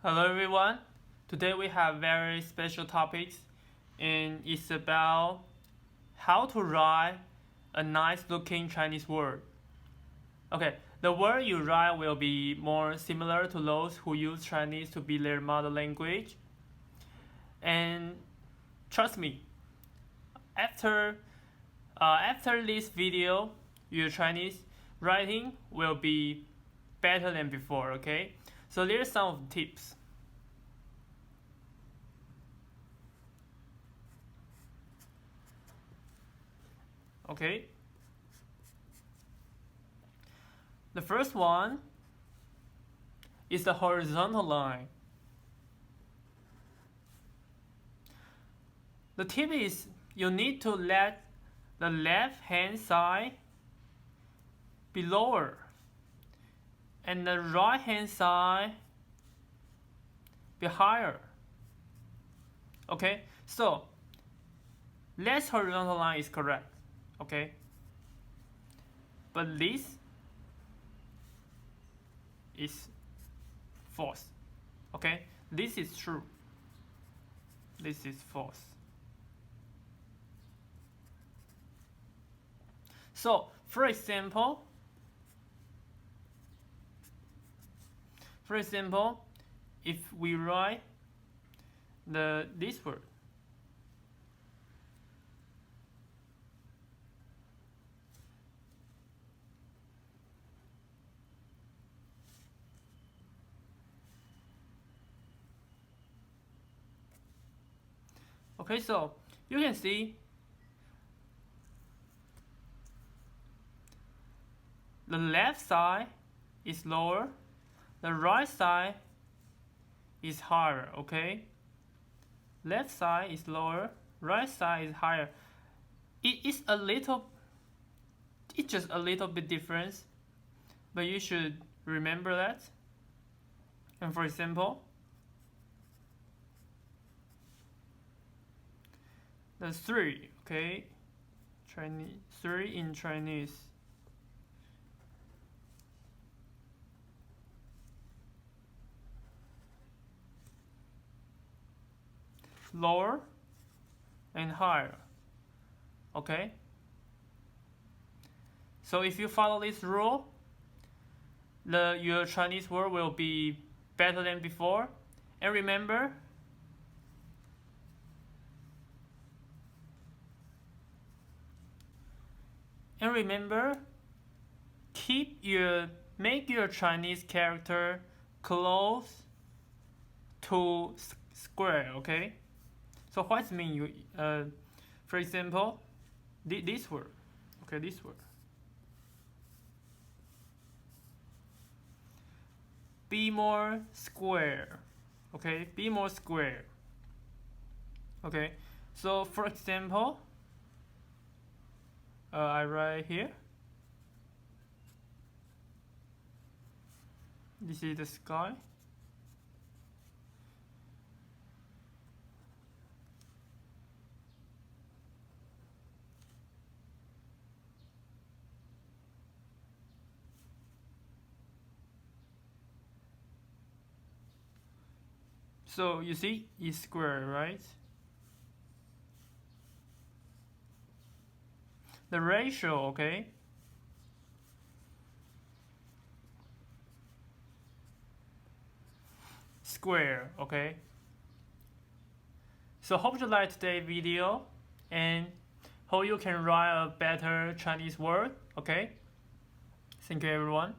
Hello everyone. Today we have very special topics and it's about how to write a nice looking Chinese word. Okay, the word you write will be more similar to those who use Chinese to be their mother language. And trust me, after this video, your Chinese writing will be better than before, okay? So there's some of the tips. Okay. The first one is the horizontal line. The tip is you need to let the left hand side be lower and the right hand side be higher. Okay, so left horizontal line is correct. Okay, but this is false. Okay, this is true. This is false. So, for example, if we write this word, okay, so you can see the left side is lower, the right side is higher, okay? Left side is lower, right side is higher. It's just a little bit difference, but you should remember that. And for example, the 3, okay? Chinese 3 in Chinese. Lower and higher. Okay? So if you follow this rule, your Chinese word will be better than before. And remember, make your Chinese character close to square, okay? So what does it mean? For example, this word, okay, this word. Be more square, okay? Be more square, okay? So for example, I write here. This is the sky. So you see, it's square, right? The ratio, okay? Square, okay? So hope you like today's video and hope you can write a better Chinese word, okay? Thank you everyone.